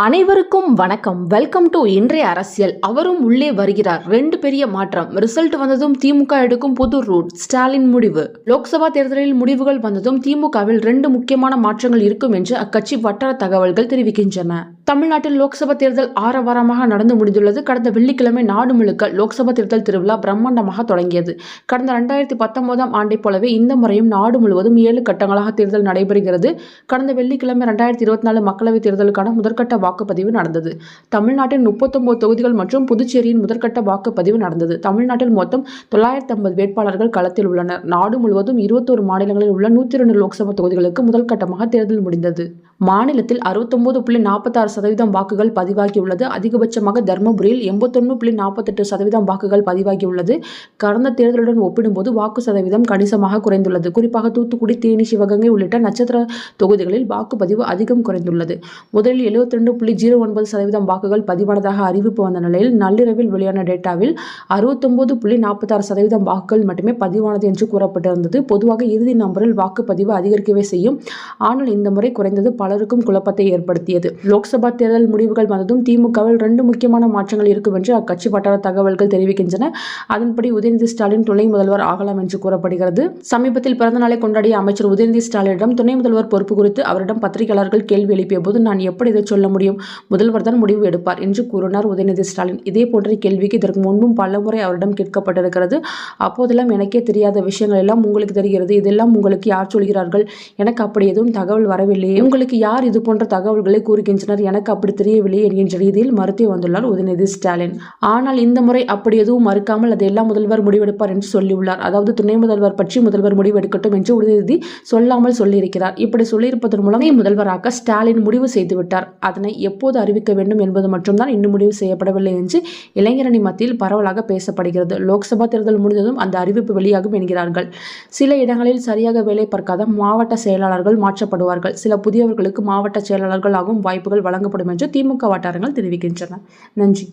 அனைவருக்கும் வணக்கம். Welcome to இன்றைய அரசியல். அவரும் உள்ளே வருகிறார். 2 பெரிய மாற்றம். ரிசல்ட் வந்ததும் திமுக எடுக்கும் புது ரூட். ஸ்டாலின் முடிவு. லோக்சபா தேர்தலில் முடிவுகள் வந்ததும் திமுகவில் 2 முக்கியமான மாற்றங்கள் இருக்கும் என்று அக்கட்சி வட்டார தகவல்கள் தெரிவிக்கின்றன. தமிழ்நாட்டில் லோக்சபா தேர்தல் ஆரவாரமாக நடந்து முடிந்துள்ளது. கடந்த வெள்ளிக்கிழமை நாடு முழுக்க லோக்சபா தேர்தல் திருவிழா பிரம்மாண்டமாக தொடங்கியது. கடந்த 2019ஆம் ஆண்டைப் போலவே இந்த முறையும் நாடு முழுவதும் 7 கட்டங்களாக தேர்தல் நடைபெறுகிறது. கடந்த வெள்ளிக்கிழமை 2024 மக்களவைத் தேர்தலுக்கான முதற்கட்ட வாக்குப்பதிவு நடந்தது. தமிழ்நாட்டில் 39 தொகுதிகள் மற்றும் புதுச்சேரியின் முதற்கட்ட வாக்குப்பதிவு நடந்தது. தமிழ்நாட்டில் மொத்தம் 950 வேட்பாளர்கள் களத்தில் உள்ளனர். நாடு முழுவதும் 21 மாநிலங்களில் உள்ள 102 லோக்சபா தொகுதிகளுக்கு முதல் கட்டமாக தேர்தல் முடிந்தது. மாநிலத்தில் 69.46% வாக்குகள் பதிவாகியுள்ளது. அதிகபட்சமாக தர்மபுரியில் 81.48% வாக்குகள் பதிவாகியுள்ளது. கடந்த தேர்தலுடன் ஒப்பிடும்போது வாக்கு சதவீதம் கணிசமாக குறைந்துள்ளது. குறிப்பாக தூத்துக்குடி, தேனி, சிவகங்கை உள்ளிட்ட நட்சத்திர தொகுதிகளில் வாக்குப்பதிவு அதிகம் குறைந்துள்ளது. முதலில் 72.09% வாக்குகள் பதிவானதாக அறிவிப்பு வந்த நிலையில் நள்ளிரவில் வெளியான டேட்டாவில் 69.46% வாக்குகள் மட்டுமே பதிவானது என்று கூறப்பட்டிருந்தது. பொதுவாக இறுதி நம்பரில் வாக்குப்பதிவு அதிகரிக்கவே செய்யும். ஆனால் இந்த முறை குறைந்தது பலருக்கும் குழப்பத்தை ஏற்படுத்தியது. லோக்சபா தேர்தல் முடிவுகள் வந்ததும் திமுகவில் 2 முக்கியமான மாற்றங்கள் இருக்கும் என்று அக்கட்சி வட்டார தகவல்கள் தெரிவிக்கின்றன. அதன்படி உதயநிதி ஸ்டாலின் துணை முதல்வர் ஆகலாம் என்று கூறப்படுகிறது. சமீபத்தில் பிறந்த நாளை கொண்டாடிய அமைச்சர் உதயநிதி ஸ்டாலினிடம் துணை முதல்வர் பொறுப்பு குறித்து அவரிடம் பத்திரிகையாளர்கள் கேள்வி எழுப்பிய போது, நான் எப்படி இதை சொல்ல முடியும், முதல்வர் தான் முடிவு எடுப்பார் என்று கூறினார் உதயநிதி ஸ்டாலின். இதே போன்ற கேள்விக்கு இதற்கு முன்பும் பலமுறை அவரிடம் கேட்கப்பட்டிருக்கிறது. அப்போதெல்லாம் எனக்கே தெரியாத விஷயங்கள் எல்லாம் உங்களுக்கு தெரிகிறது, இதெல்லாம் உங்களுக்கு யார் சொல்கிறார்கள், எனக்கு அப்படி எதுவும் தகவல் வரவில்லையே, உங்களுக்கு யார் இது போன்ற தகவல்களை கூறுகின்றனர், எனக்கு அப்படி தெரியவில்லையே என்கின்ற ரீதியில் மறுத்தே வந்துள்ளார் உதயநிதி ஸ்டாலின். ஆனால் இந்த முறை அப்படி எதுவும் மறுக்காமல் அதையெல்லாம் முதல்வர் முடிவெடுப்பார் என்று சொல்லியுள்ளார். அதாவது துணை முதல்வர் பற்றி முதல்வர் முடிவெடுக்கட்டும் என்று உதயநிதி சொல்லாமல் சொல்லியிருக்கிறார். இப்படி சொல்லியிருப்பதன் மூலம் முதல்வராக ஸ்டாலின் முடிவு செய்துவிட்டார். அதனை எப்போது அறிவிக்க வேண்டும் என்பது மட்டும்தான் இன்னும் முடிவு செய்யப்படவில்லை என்று இளைஞரணி மத்தியில் பரவலாக பேசப்படுகிறது. லோக்சபா தேர்தல் முடிந்ததும் அந்த அறிவிப்பு வெளியாகும் என்கிறார்கள். சில இடங்களில் சரியாக வேலை பார்க்காத மாவட்ட செயலாளர்கள் மாற்றப்படுவார்கள். சில புதியவர்களுக்கு மாவட்ட செயலாளர்கள் ஆகும் வாய்ப்புகள் வழங்கப்படும் என்று திமுக வட்டாரங்கள் தெரிவிக்கின்றன. நன்றி.